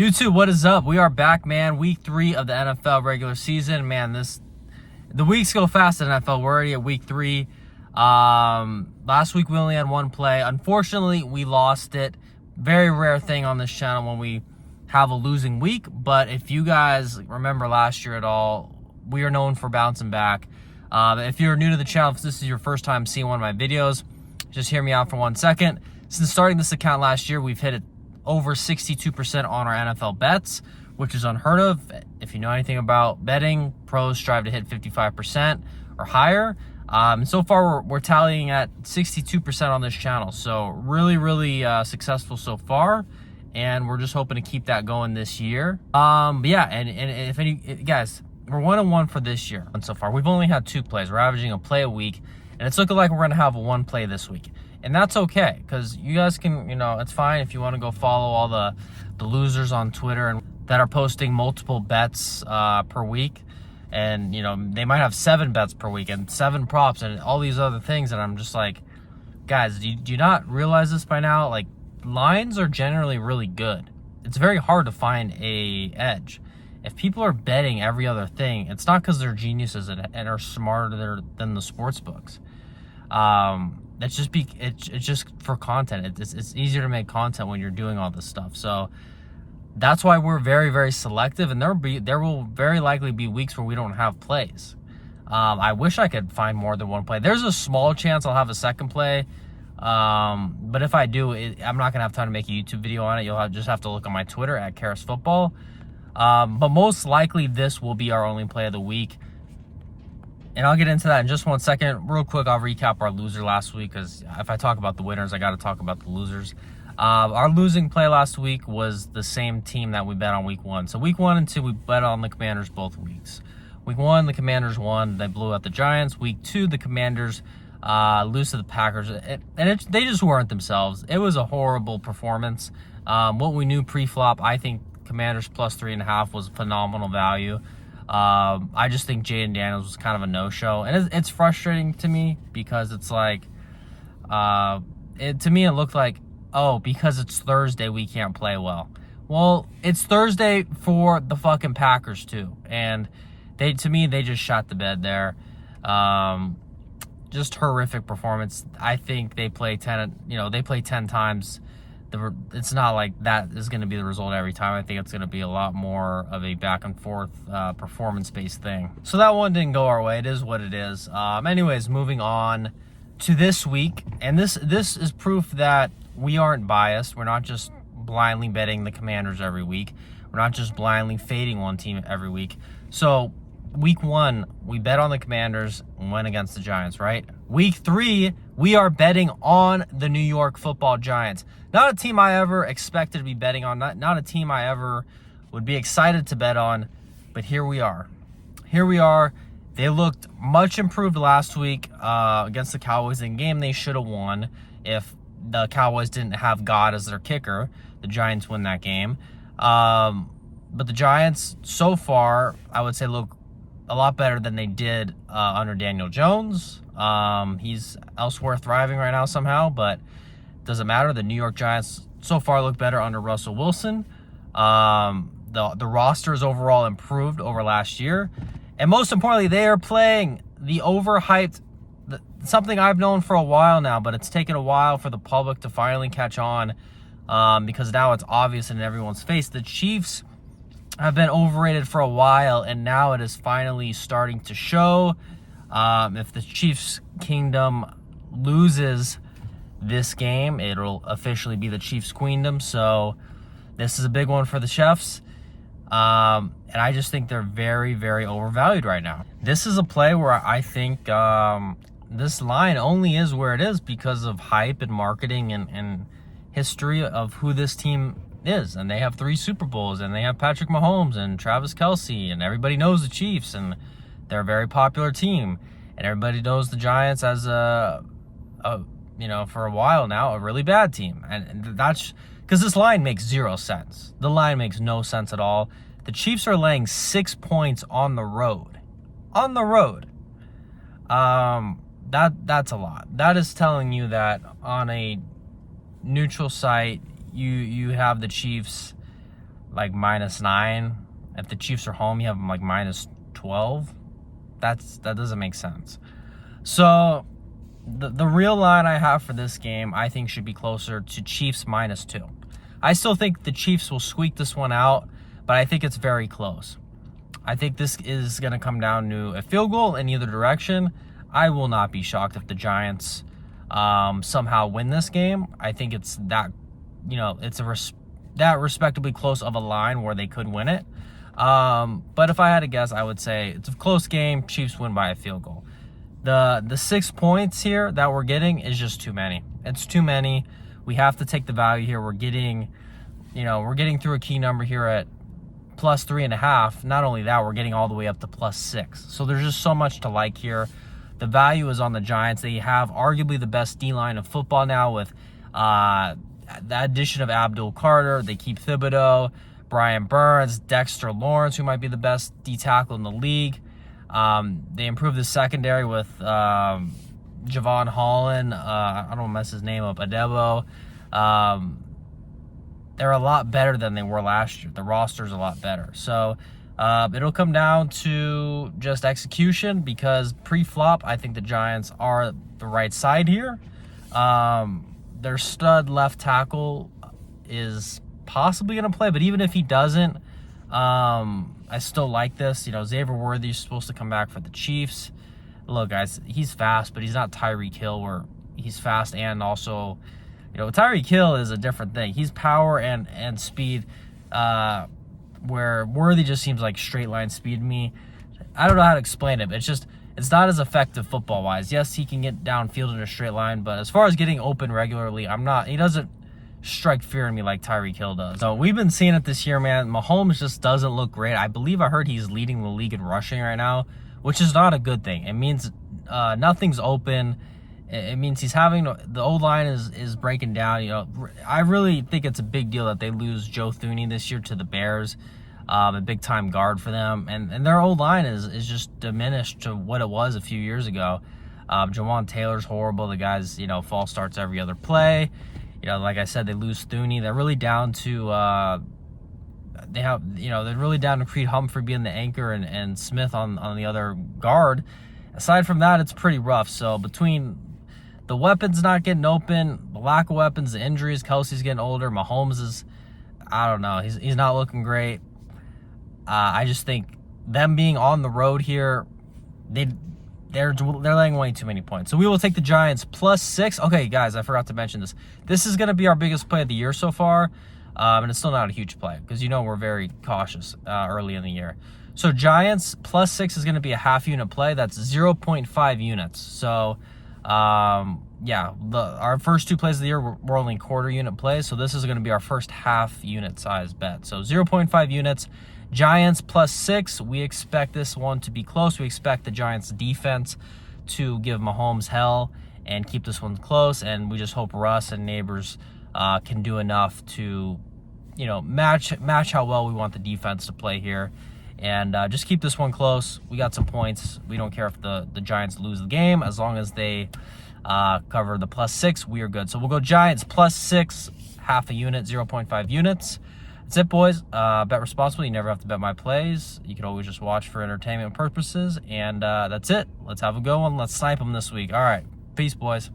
YouTube, what is up? We are back, man. Week 3 of the NFL regular season. Man, the weeks go fast in NFL. We're already at week 3. Last week we only had one play. Unfortunately, we lost it. Very rare thing on this channel when we have a losing week. But if you guys remember last year at all, we are known for bouncing back. If you're new to the channel, if this is your first time seeing one of my videos, just hear me out for 1 second. Since starting this account last year, we've hit it over 62% on our NFL bets, which is unheard of. If you know anything about betting, pros strive to hit 55% or higher. And so far, we're tallying at 62% on this channel. So really successful so far. And we're just hoping to keep that going this year. Yeah, and if any guys, we're 1-1 for this year. And so far, we've only had 2 plays. We're averaging a play a week, and it's looking like we're gonna have 1 play this week. And that's okay, because you guys can, it's fine if you want to go follow all the losers on Twitter and that are posting multiple bets per week. And, they might have 7 bets per week and 7 props and all these other things. And I'm just like, guys, do you not realize this by now? Like, lines are generally really good. It's very hard to find a edge. If people are betting every other thing, it's not because they're geniuses and are smarter than the sports books. It's just for content. It's easier to make content when you're doing all this stuff. So that's why we're very selective, and there will very likely be weeks where we don't have plays. I wish I could find more than 1 play. There's a small chance I'll have a second play, but if I do, I'm not gonna have time to make a YouTube video on it. You'll just have to look on my Twitter at Karis Football. But most likely this will be our only play of the week. And I'll get into that in just 1 second. Real quick, I'll recap our loser last week, because if I talk about the winners, I got to talk about the losers. Our losing play last week was the same team that we bet on week 1. So week 1 and 2, we bet on the Commanders both weeks. Week 1, the Commanders won. They blew out the Giants. Week 2, the Commanders lose to the Packers. They just weren't themselves. It was a horrible performance. What we knew pre-flop, I think Commanders plus 3.5 was phenomenal value. I just think Jaden Daniels was kind of a no-show, and it's frustrating to me because it's like, to me it looked like, oh, because it's Thursday we can't play well. Well, it's Thursday for the fucking Packers too, and to me they just shot the bed there. Just horrific performance. I think they play 10 times. It's not like that is going to be the result every time. I think it's going to be a lot more of a back and forth performance-based thing. So that one didn't go our way. It is what it is. Anyways, moving on to this week. And this is proof that we aren't biased. We're not just blindly betting the Commanders every week. We're not just blindly fading one team every week. So week 1, we bet on the Commanders and went against the Giants, right? Week 3, we are betting on the New York Football Giants. Not a team I ever expected to be betting on. Not a team I ever would be excited to bet on. But here we are. Here we are. They looked much improved last week against the Cowboys in a game they should have won. If the Cowboys didn't have God as their kicker, the Giants win that game. But the Giants, so far, I would say look a lot better than they did under Daniel Jones. He's elsewhere thriving right now somehow, but doesn't matter. The New York Giants so far look better under Russell Wilson. The roster is overall improved over last year. And most importantly, they are playing the overhyped, something I've known for a while now, but it's taken a while for the public to finally catch on because now it's obvious in everyone's face. The Chiefs have been overrated for a while, and now it is finally starting to show. If the Chiefs kingdom loses this game, it'll officially be the Chiefs queendom. So this is a big one for the Chiefs. And I just think they're very overvalued right now. This is a play where I think this line only is where it is because of hype and marketing and history of who this team is. And they have 3 Super Bowls, and they have Patrick Mahomes and Travis Kelce, and everybody knows the Chiefs, and they're a very popular team. And everybody knows the Giants as for a while now, a really bad team. And that's because this line makes 0 sense. The line makes no sense at all. The Chiefs are laying 6 points on the road. On the road. That's a lot. That is telling you that on a neutral site, you have the Chiefs like -9. If the Chiefs are home, you have them like -12. That doesn't make sense. So the real line I have for this game, I think, should be closer to Chiefs -2. I still think the Chiefs will squeak this one out, but I think it's very close. I think this is going to come down to a field goal in either direction. I will not be shocked if the Giants somehow win this game. I think it's that, it's that respectably close of a line where they could win it. But if I had to guess, I would say it's a close game. Chiefs win by a field goal. The 6 points here that we're getting is just too many. It's too many. We have to take the value here. We're getting through a key number here at +3.5. Not only that, we're getting all the way up to +6. So there's just so much to like here. The value is on the Giants. They have arguably the best D-line of football now with the addition of Abdul Carter. They keep Thibodeau, Brian Burns, Dexter Lawrence, who might be the best D-tackle in the league. They improved the secondary with Javon Holland. I don't want to mess his name up. Adebo. They're a lot better than they were last year. The roster's a lot better. So it'll come down to just execution, because pre-flop, I think the Giants are the right side here. Their stud left tackle is possibly going to play, but even if he doesn't, I still like this. Xavier Worthy's supposed to come back for the Chiefs. Look, guys, he's fast, but he's not Tyreek Hill, where he's fast and also, Tyreek Hill is a different thing. He's power and speed, where Worthy just seems like straight line speed to me. I don't know how to explain it, but it's not as effective football-wise. Yes, he can get downfield in a straight line, but as far as getting open regularly, he doesn't strike fear in me like Tyreek Hill does. So we've been seeing it this year, man. Mahomes just doesn't look great. I believe I heard he's leading the league in rushing right now, which is not a good thing. It means nothing's open. It means he's having the O-line is breaking down. I really think it's a big deal that they lose Joe Thuney this year to the Bears, a big time guard for them, and their O-line is just diminished to what it was a few years ago. Jawan Taylor's horrible. The guy's false starts every other play. Like I said, they lose Thuney. They're really down to they're really down to Creed Humphrey being the anchor and Smith on the other guard. Aside from that, it's pretty rough. So between the weapons not getting open, the lack of weapons, the injuries, Kelsey's getting older, Mahomes is, I don't know, he's not looking great. I just think them being on the road here, they're laying way too many points. So we will take the Giants +6. Okay, guys, I forgot to mention this. This is going to be our biggest play of the year so far, and it's still not a huge play because we're very cautious early in the year. So Giants +6 is going to be a half unit play. That's 0.5 units. So our first 2 plays of the year were only quarter unit plays. So this is going to be our first half unit size bet. So 0.5 units. Giants +6. We expect this one to be close. We expect the Giants defense to give Mahomes hell and keep this one close. And we just hope Russ and Neighbors can do enough to, match how well we want the defense to play here. And just keep this one close. We got some points. We don't care if the Giants lose the game. As long as they cover the +6, we are good. So we'll go Giants +6, half a unit, 0.5 units. That's it, boys. Bet responsibly. You never have to bet my plays. You can always just watch for entertainment purposes. And that's it. Let's have a good one. Let's snipe them this week. All right. Peace, boys.